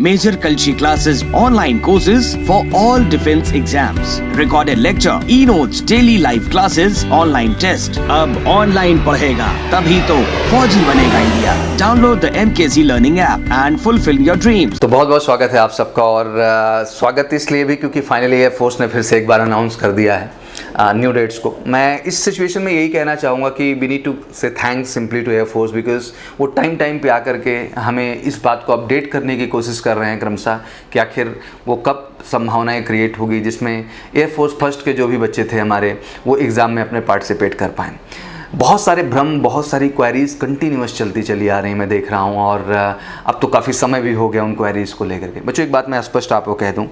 Major Culture classes, online courses for all defense exams, recorded lecture, e-notes, daily live classes, online test. अब online पढ़ेगा तभी तो फौजी बनेगा India. Download the MKZ Learning app and fulfill your dreams. तो बहुत बहुत स्वागत है आप सबका और स्वागत इसलिए भी क्योंकि फाइनली एयरफोर्स ने फिर से एक बार अनाउंस कर दिया है न्यू डेट्स को. मैं इस सिचुएशन में यही कहना चाहूँगा कि we need to say thanks simply to air force because वो टाइम पे आकर के हमें इस बात को अपडेट करने की कोशिश कर रहे हैं क्रमशः कि आखिर वो कब संभावनाएं क्रिएट होगी जिसमें एयरफोर्स फर्स्ट के जो भी बच्चे थे हमारे वो एग्ज़ाम में अपने पार्टिसिपेट कर पाएँ. बहुत सारे भ्रम, बहुत सारी क्वेरीज कंटिन्यूस चलती चली आ रही हैं, मैं देख रहा हूँ और अब तो काफ़ी समय भी हो गया उन क्वेरीज़ को लेकर के. बच्चों एक बात मैं स्पष्ट आपको कह दूँ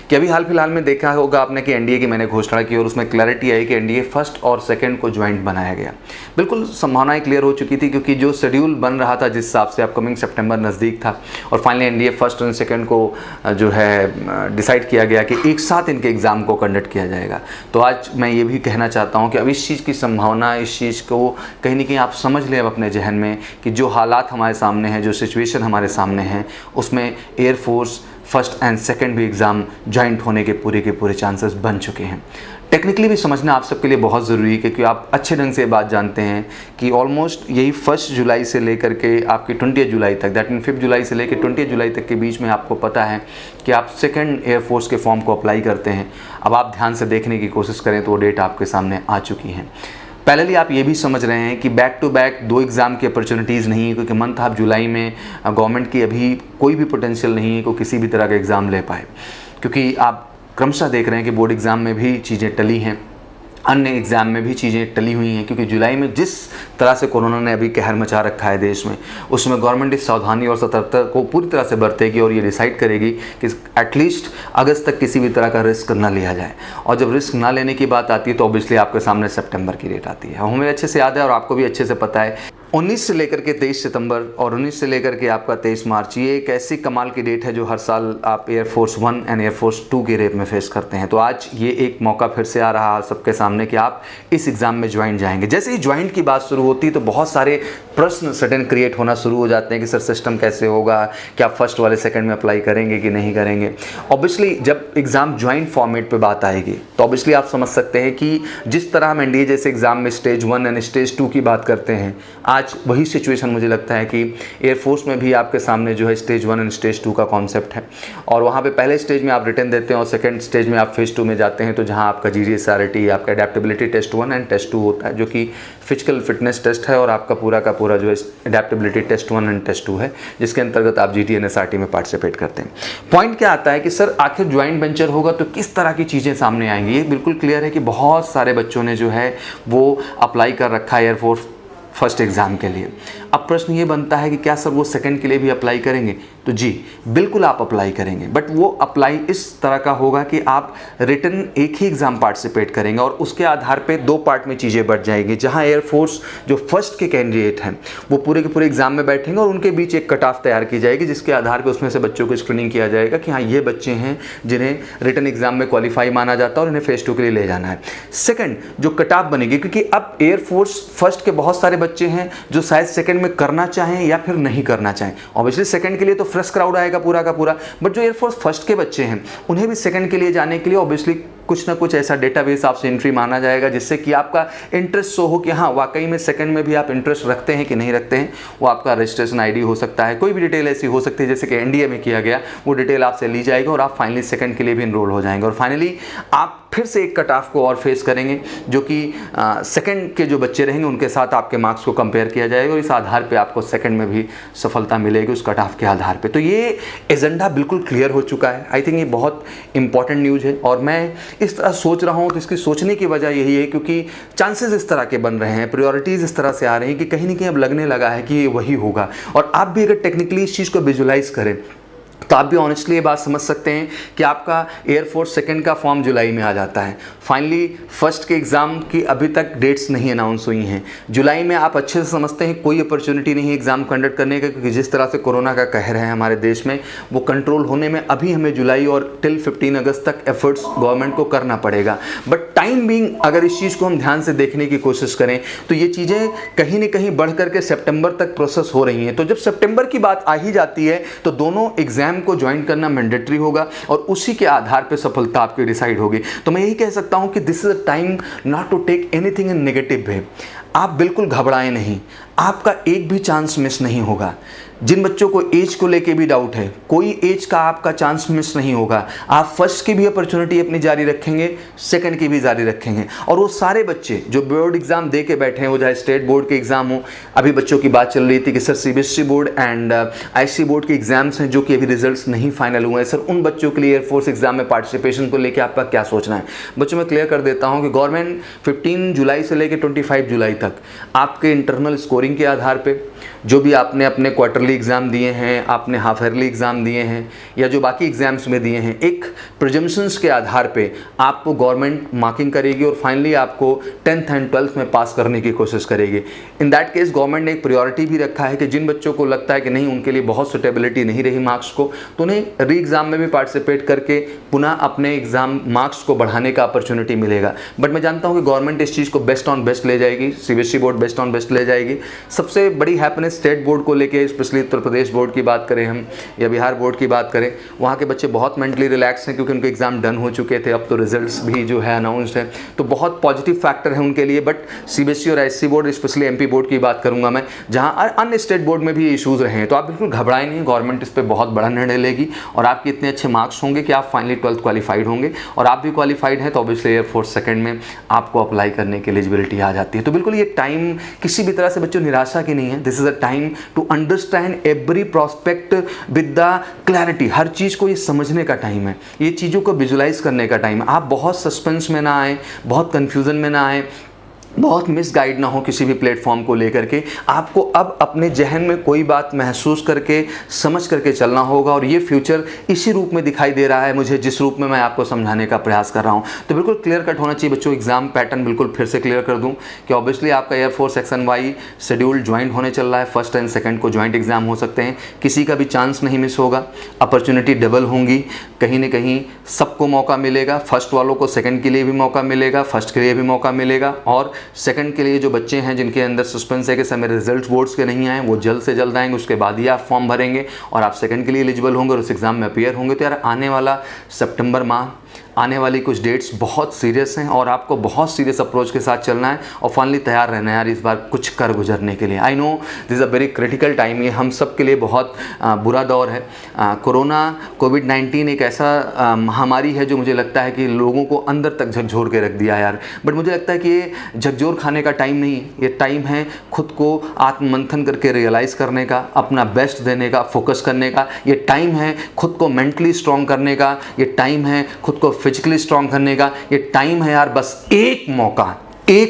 कि अभी हाल फिलहाल में देखा होगा आपने कि एनडीए की मैंने घोषणा की और उसमें क्लैरिटी आई कि एनडीए फर्स्ट और सेकंड को ज्वाइंट बनाया गया. बिल्कुल संभावनाएं क्लियर हो चुकी थी क्योंकि जो शेड्यूल बन रहा था जिस हिसाब से अपकमिंग सितंबर नज़दीक था और फाइनली एनडीए फर्स्ट और सेकेंड को जो है डिसाइड किया गया कि एक साथ इनके एग्ज़ाम को कंडक्ट किया जाएगा. तो आज मैं ये भी कहना चाहता हूँ कि अब इस चीज़ की संभावना, इस चीज़ को कहीं ना कहीं आप समझ लें अब अपने जहन में कि जो हालात हमारे सामने हैं, जो सिचुएशन हमारे सामने हैं, उसमें एयरफोर्स फर्स्ट एंड सेकंड भी एग्ज़ाम जॉइंट होने के पूरे चांसेस बन चुके हैं. टेक्निकली भी समझना आप सबके लिए बहुत ज़रूरी है क्योंकि आप अच्छे ढंग से ये बात जानते हैं कि ऑलमोस्ट यही 1 जुलाई से लेकर के आपकी 20 जुलाई तक, दैट मीन 5 जुलाई से लेकर 20 जुलाई तक के बीच में आपको पता है कि आप सेकंड एयरफोर्स के फॉर्म को अप्लाई करते हैं. अब आप ध्यान से देखने की कोशिश करें तो वो डेट आपके सामने आ चुकी हैं. पहले आप ये भी समझ रहे हैं कि बैक टू बैक 2 एग्ज़ाम की अपॉर्चुनिटीज़ नहीं है क्योंकि मंथ ऑफ जुलाई में गवर्नमेंट की अभी कोई भी पोटेंशियल नहीं है कि किसी भी तरह का एग्ज़ाम ले पाए क्योंकि आप क्रमशः देख रहे हैं कि बोर्ड एग्ज़ाम में भी चीज़ें टली हैं, अन्य एग्ज़ाम में भी चीज़ें टली हुई हैं क्योंकि जुलाई में जिस तरह से कोरोना ने अभी कहर मचा रखा है देश में, उसमें गवर्नमेंट इस सावधानी और सतर्कता को पूरी तरह से बरतेगी और ये डिसाइड करेगी कि एटलीस्ट अगस्त तक किसी भी तरह का रिस्क ना लिया जाए. और जब रिस्क ना लेने की बात आती है तो ऑब्वियसली आपके सामने सितंबर की डेट आती है. हमें अच्छे से याद है और आपको भी अच्छे से पता है 19 से लेकर के 23 सितंबर और 19 से लेकर के आपका 23 मार्च, ये एक ऐसी कमाल की डेट है जो हर साल आप एयरफोर्स 1 एंड एयरफोर्स 2 के रेप में फेस करते हैं. तो आज ये एक मौका फिर से आ रहा है सबके सामने कि आप इस एग्ज़ाम में ज्वाइंट जाएंगे. जैसे ही ज्वाइंट की बात शुरू होती है तो बहुत सारे प्रश्न सडन क्रिएट होना शुरू हो जाते हैं कि सर सिस्टम कैसे होगा, क्या फर्स्ट वाले सेकंड में अप्लाई करेंगे कि नहीं करेंगे. ऑब्वियसली जब एग्ज़ाम ज्वाइंट फॉर्मेट पे बात आएगी तो ऑब्वियसली आप समझ सकते हैं कि जिस तरह हम एनडीए जैसे एग्ज़ाम में स्टेज 1 एंड स्टेज 2 की बात करते हैं, आज वही सिचुएशन मुझे लगता है कि एयरफोर्स में भी आपके सामने जो है स्टेज 1 एंड स्टेज 2 का कॉन्सेप्ट है. और वहाँ पे पहले स्टेज में आप रिटर्न देते हैं और सेकंड स्टेज में आप फेज 2 में जाते हैं तो जहाँ आपका GDSRT, आपका एडेप्टेबिलिटी टेस्ट 1 एंड टेस्ट 2 होता है जो कि फिजिकल फिटनेस टेस्ट है और आपका पूरा का पूरा जो है एडेप्टेबिलिटी टेस्ट 1 एंड टेस्ट 2 है जिसके अंतर्गत आप GTNSRT में पार्टिसिपेट करते हैं. पॉइंट क्या आता है कि सर आखिर ज्वाइंट वेंचर होगा तो किस तरह की चीज़ें सामने आएंगी. ये बिल्कुल क्लियर है कि बहुत सारे बच्चों ने जो है वो अप्लाई कर रखा है एयरफोर्स फर्स्ट एग्ज़ाम के लिए. अब प्रश्न ये बनता है कि क्या सर वो सेकंड के लिए भी अप्लाई करेंगे. तो जी बिल्कुल आप अप्लाई करेंगे, बट वो अप्लाई इस तरह का होगा कि आप रिटन एक ही एग्ज़ाम पार्टिसिपेट करेंगे और उसके आधार पे 2 पार्ट में चीज़ें बढ़ जाएंगी. जहां एयरफोर्स जो फर्स्ट के कैंडिडेट हैं वो पूरे के पूरे एग्ज़ाम में बैठेंगे और उनके बीच एक कट ऑफ तैयार की जाएगी जिसके आधार पर उसमें से बच्चों को स्क्रीनिंग किया जाएगा कि हाँ ये बच्चे हैं जिन्हें रिटन एग्ज़ाम में क्वालिफाई माना जाता है और इन्हें फेज 2 के लिए ले जाना है. सेकेंड जो कट ऑफ बनेगी क्योंकि अब एयरफोर्स फर्स्ट के बहुत सारे बच्चे हैं जो शायद सेकंड में करना चाहें या फिर नहीं करना चाहें. ऑब्वियसली सेकंड के लिए तो फ्रेश क्राउड आएगा पूरा का पूरा, बट जो एयरफोर्स फर्स्ट के बच्चे हैं उन्हें भी सेकंड के लिए जाने के लिए ऑब्वियसली कुछ ना कुछ ऐसा डेटाबेस आपसे एंट्री माना जाएगा जिससे कि आपका इंटरेस्ट शो हो कि हाँ वाकई में सेकंड में भी आप इंटरेस्ट रखते हैं कि नहीं रखते हैं. वो आपका रजिस्ट्रेशन आईडी हो सकता है, कोई भी डिटेल ऐसी हो सकती है जैसे कि एनडीए में किया गया, वो डिटेल आपसे ली जाएगी और आप फाइनली सेकंड के लिए भी इनरोल हो जाएंगे और फाइनली आप फिर से एक कट ऑफ को और फेस करेंगे जो कि सेकंड के जो बच्चे रहेंगे उनके साथ आपके मार्क्स को कंपेयर किया जाएगा और इस आधार पे आपको सेकंड में भी सफलता मिलेगी उस कट ऑफ के आधार पे. तो ये एजेंडा बिल्कुल क्लियर हो चुका है. आई थिंक ये बहुत इंपॉर्टेंट न्यूज़ है और मैं इस तरह सोच रहा हूँ तो इसकी सोचने की वजह यही है क्योंकि चांसेस इस तरह के बन रहे हैं, प्रायोरिटीज़ इस तरह से आ रही हैं कि कहीं ना कहीं अब लगने लगा है कि ये वही होगा. और आप भी अगर टेक्निकली इस चीज़ को विजुलाइज करें तो आप भी ऑनेस्टली ये बात समझ सकते हैं कि आपका एयरफोर्स सेकंड का फॉर्म जुलाई में आ जाता है. फाइनली फर्स्ट के एग्ज़ाम की अभी तक डेट्स नहीं अनाउंस हुई हैं. जुलाई में आप अच्छे से समझते हैं कोई अपॉर्चुनिटी नहीं है एग्ज़ाम कंडक्ट करने का क्योंकि जिस तरह से कोरोना का कहर है हमारे देश में वो कंट्रोल होने में अभी हमें जुलाई और टिल 15 अगस्त तक एफर्ट्स गवर्नमेंट को करना पड़ेगा. बट टाइम बीइंग अगर इस चीज़ को हम ध्यान से देखने की कोशिश करें तो ये चीज़ें कहीं ना कहीं बढ़ करके सितंबर तक प्रोसेस हो रही हैं. तो जब सितंबर की बात आ ही जाती है तो दोनों एग्ज़ाम एग्जाम को ज्वाइन करना मैंडेटरी होगा और उसी के आधार पे सफलता आपकी डिसाइड होगी। तो मैं यही कह सकता हूं कि this is a time not to take anything in negative way. आप बिल्कुल घबराएं नहीं, आपका एक भी चांस मिस नहीं होगा। जिन बच्चों को एज को लेके भी डाउट है, कोई एज का आपका चांस मिस नहीं होगा। आप फर्स्ट की भी अपॉर्चुनिटी अपनी जारी रखेंगे, सेकंड की भी जारी रखेंगे। और वो सारे बच्चे जो बोर्ड एग्जाम दे के बैठे हैं, वो चाहे स्टेट बोर्ड के एग्जाम हो, अभी बच्चों की बात चल रही थी कि sir CBSE board and IC board के एग्जाम्स हैं जो कि अभी रिजल्ट्स नहीं फाइनल हुए हैं, सर उन बच्चों के लिए एयरफोर्स एग्जाम में पार्टिसिपेशन को लेकर आपका क्या सोचना है? बच्चों में क्लियर कर देता हूँ कि गवर्नमेंट 15 जुलाई से लेकर 25 जुलाई तक आपके इंटरनल स्कोरिंग के आधार पे जो भी आपने अपने क्वार्टरली एग्ज़ाम दिए हैं, आपने हाफ ईयरली एग्ज़ाम दिए हैं या जो बाकी एग्ज़ाम्स में दिए हैं, एक प्रिजम्पशंस के आधार पे आपको गवर्नमेंट मार्किंग करेगी और फाइनली आपको 10th एंड 12th में पास करने की कोशिश करेगी। इन दैट केस गवर्नमेंट ने एक प्रायोरिटी भी रखा है कि जिन बच्चों को लगता है कि नहीं उनके लिए बहुत सुटेबिलिटी नहीं रही मार्क्स को, तो उन्हें री एग्ज़ाम में भी पार्टिसिपेट करके पुनः अपने एग्ज़ाम मार्क्स को बढ़ाने का अपॉर्चुनिटी मिलेगा। बट मैं जानता हूँ कि गवर्नमेंट इस चीज़ को बेस्ट ऑन बेस्ट ले जाएगी, CBSE board best on best ले जाएगी। सबसे बड़ी हैप्पीनेस स्टेट बोर्ड को लेके, स्पेशली उत्तर प्रदेश बोर्ड की बात करें हम या बिहार बोर्ड की बात करें, वहाँ के बच्चे बहुत मेंटली रिलैक्स हैं क्योंकि उनके एग्जाम डन हो चुके थे, अब तो रिजल्ट्स भी जो है अनाउंस्ड है, तो बहुत पॉजिटिव फैक्टर है उनके लिए। बट सीबीएसई और IC board, specially MP board की बात करूंगा मैं, जहाँ अन्य स्टेट बोर्ड में भी इशूज़ रहे हैं, तो आप बिल्कुल घबराएं नहीं, गवर्नमेंट इस पर बहुत बड़ा निर्णय लेगी और आपके इतने अच्छे मार्क्स होंगे कि आप फाइनली 12th क्वालिफाइड होंगे। और आप भी क्वालिफाइड हैं तो ऑब्वियसली एयरफोर्स सेकंड में आपको अप्लाई करने की एलिजिबिलिटी आ जाती है। तो बिल्कुल ये टाइम किसी भी तरह से बच्चों निराशा की नहीं है। This is a time to understand every prospect with the clarity. हर चीज़ को ये समझने का टाइम है, ये चीज़ों को विजुलाइज करने का टाइम है। आप बहुत सस्पेंस में ना आए, बहुत कन्फ्यूज़न में ना आए, बहुत मिसगाइड ना हो किसी भी प्लेटफॉर्म को लेकर के। आपको अब अपने जहन में कोई बात महसूस करके समझ करके चलना होगा और ये फ्यूचर इसी रूप में दिखाई दे रहा है मुझे, जिस रूप में मैं आपको समझाने का प्रयास कर रहा हूँ। तो बिल्कुल क्लियर कट होना चाहिए बच्चों। एग्जाम पैटर्न बिल्कुल फिर से क्लियर कर दूँ कि ऑब्वियसली आपका air force section Y schedule joint होने चल रहा है। फर्स्ट एंड सेकंड को ज्वाइंट एग्जाम हो सकते हैं, किसी का भी चांस नहीं मिस होगा, अपॉर्चुनिटी डबल होंगी, कहीं ना कहीं सबको मौका मिलेगा। फर्स्ट वालों को सेकंड के लिए भी मौका मिलेगा, फर्स्ट के लिए भी मौका मिलेगा। और सेकंड के लिए जो बच्चे हैं जिनके अंदर सस्पेंस है कि समय रिजल्ट बोर्ड्स के नहीं आए, वो जल्द से जल्द आएंगे, उसके बाद ही आप फॉर्म भरेंगे और आप सेकंड के लिए एलिजिबल होंगे और उस एग्ज़ाम में अपीयर होंगे। तो यार आने वाला सितंबर माह, आने वाली कुछ डेट्स बहुत सीरियस हैं और आपको बहुत सीरियस अप्रोच के साथ चलना है और फाइनली तैयार रहना है यार इस बार कुछ कर गुजरने के लिए। I know this is a very critical time, ये हम सब के लिए बहुत बुरा दौर है। कोरोना कोविड-19 एक ऐसा महामारी है जो मुझे लगता है कि लोगों को अंदर तक झकझोर के रख दिया यार। बट मुझे लगता है कि ये झकझोर खाने का टाइम नहीं है, ये टाइम है खुद को आत्ममंथन करके रियलाइज़ करने का, अपना बेस्ट देने का, फोकस करने का। ये टाइम है खुद को मेंटली स्ट्रॉन्ग करने का, ये टाइम है खुद को फिजिकली स्ट्रॉन्ग करने का, ये टाइम है यार बस एक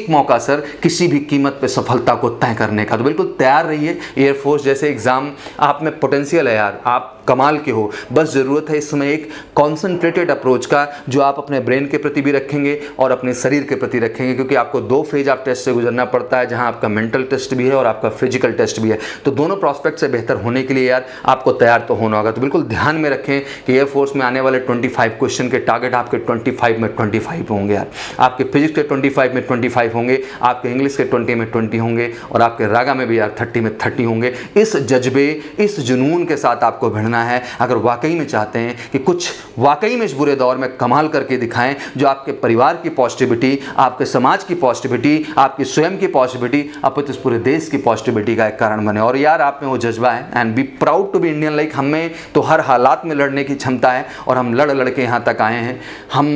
मौका सर किसी भी कीमत पे सफलता को तय करने का। तो बिल्कुल तैयार रहिए। एयरफोर्स जैसे एग्जाम आप में पोटेंशियल है यार, आप कमाल के हो, बस ज़रूरत है इस समय एक कॉन्सेंट्रेटेड अप्रोच का जो आप अपने ब्रेन के प्रति भी रखेंगे और अपने शरीर के प्रति रखेंगे, क्योंकि आपको 2 फेज आप टेस्ट से गुजरना पड़ता है, जहां आपका मेंटल टेस्ट भी है और आपका फिजिकल टेस्ट भी है। तो दोनों प्रोस्पेक्ट से बेहतर होने के लिए यार आपको तैयार तो होना होगा। तो बिल्कुल ध्यान में रखें कि एयरफोर्स में आने वाले 25 क्वेश्चन के टारगेट आपके 25 में 25 होंगे यार, आपके फिजिक्स के 25 में 25 होंगे, आपके इंग्लिश के 20 में 20 होंगे और आपके रागा में भी यार 30 में 30 होंगे। इस जज्बे, इस जुनून के साथ आपको भिड़ना है अगर वाकई में चाहते हैं कि कुछ वाकई में इस बुरे दौर में कमाल करके दिखाएं, जो आपके परिवार की पॉजिटिविटी, आपके समाज की पॉजिटिविटी, आपकी स्वयं की पॉजिटिविटी, अपितु इस पूरे देश की पॉजिटिविटी का एक कारण बने। और यार आप में वो जज्बा है and be proud to be Indian. Like हमें तो हर हालात में लड़ने की क्षमता है और हम लड़ के यहाँ तक आए हैं। हम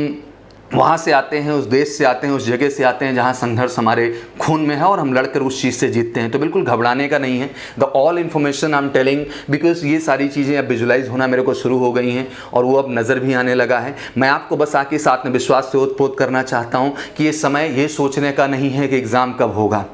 वहाँ से आते हैं, उस देश से आते हैं, उस जगह से आते हैं जहाँ संघर्ष हमारे खून में है और हम लड़कर उस चीज़ से जीतते हैं। तो बिल्कुल घबराने का नहीं है। The all information I am telling because ये सारी चीज़ें अब विजुलाइज होना मेरे को शुरू हो गई हैं और वो अब नज़र भी आने लगा है। मैं आपको बस आके साथ में विश्वास से ओतप्रोत करना चाहता हूँ कि ये समय ये सोचने का नहीं है कि एग्ज़ाम कब होगा,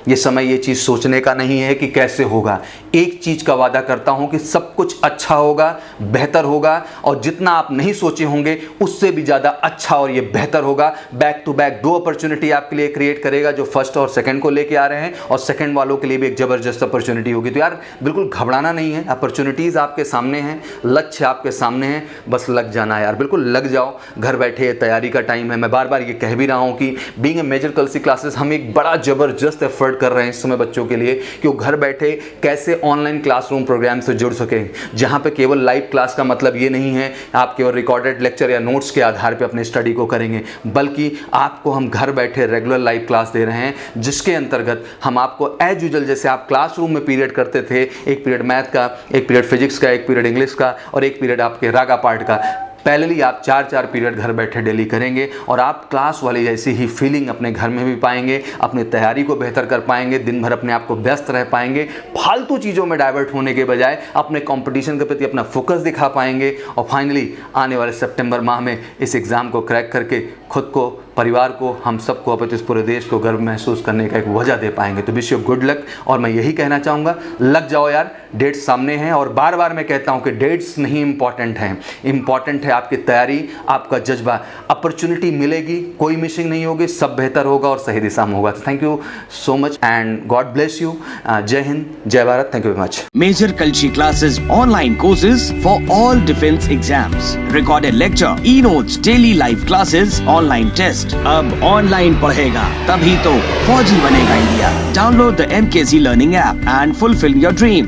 ये समय ये चीज़ सोचने का नहीं है कि कैसे होगा। एक चीज़ का वादा करता हूं कि सब कुछ अच्छा होगा, बेहतर होगा और जितना आप नहीं सोचे होंगे उससे भी ज़्यादा अच्छा और ये बेहतर होगा। बैक टू बैक 2 अपॉर्चुनिटी आपके लिए क्रिएट करेगा जो फर्स्ट और सेकंड को लेके आ रहे हैं और सेकंड वालों के लिए भी एक ज़बरदस्त अपॉर्चुनिटी होगी। तो यार बिल्कुल घबराना नहीं है, अपॉर्चुनिटीज़ आपके सामने हैं, लक्ष्य आपके सामने हैं, बस लग जाना है यार, बिल्कुल लग जाओ। घर बैठे तैयारी का टाइम है। मैं बार बार ये कह भी रहा हूँ कि being a major Kalsi classes हम एक बड़ा ज़बरदस्त एफर्ट कर रहे हैं इस समय बच्चों के लिए कि वो घर बैठे कैसे ऐसे ऑनलाइन क्लासरूम प्रोग्राम से जुड़ सकें जहां पे केवल लाइव क्लास का मतलब ये नहीं है आप केवल रिकॉर्डेड लेक्चर या नोट्स के आधार पे अपने स्टडी को करेंगे, बल्कि आपको हम घर बैठे रेगुलर लाइव क्लास दे रहे हैं, जिसके अंतर्गत हम आपको एज यूजुअल जैसे आप क्लासरूम में पीरियड करते थे, एक पीरियड मैथ का, एक पीरियड फिजिक्स का, एक पीरियड इंग्लिश का और एक पीरियड आपके रागा पार्ट का, पैरेलली आप 4-4 पीरियड घर बैठे डेली करेंगे और आप क्लास वाली जैसी ही फीलिंग अपने घर में भी पाएंगे, अपनी तैयारी को बेहतर कर पाएंगे, दिन भर अपने आप को व्यस्त रह पाएंगे, फालतू चीज़ों में डाइवर्ट होने के बजाय अपने कंपटीशन के प्रति अपना फोकस दिखा पाएंगे और फाइनली आने वाले सितंबर माह में इस एग्ज़ाम को क्रैक करके खुद को, परिवार को, हम सबको, अपने इस पूरे देश को गर्व महसूस करने का एक वजह दे पाएंगे। तो विश यू गुड लक और मैं यही कहना चाहूँगा, लग जाओ यार, डेट्स सामने हैं और बार बार मैं कहता हूँ कि डेट्स नहीं इंपॉर्टेंट हैं, इंपॉर्टेंट है आपकी तैयारी, आपका जज्बा। अपॉर्चुनिटी मिलेगी, कोई मिसिंग नहीं होगी, सब बेहतर होगा और सही दिशा में होगा। तो thank you so much and God bless you. जय हिंद, जय Bharat, thank you very much. Major Kalshi classes, online courses for all defense exams, recorded lecture, e-notes, daily live classes, online test। अब ऑनलाइन पढ़ेगा तभी तो फौजी बनेगा India. Download the MKC learning app and fulfil your dreams.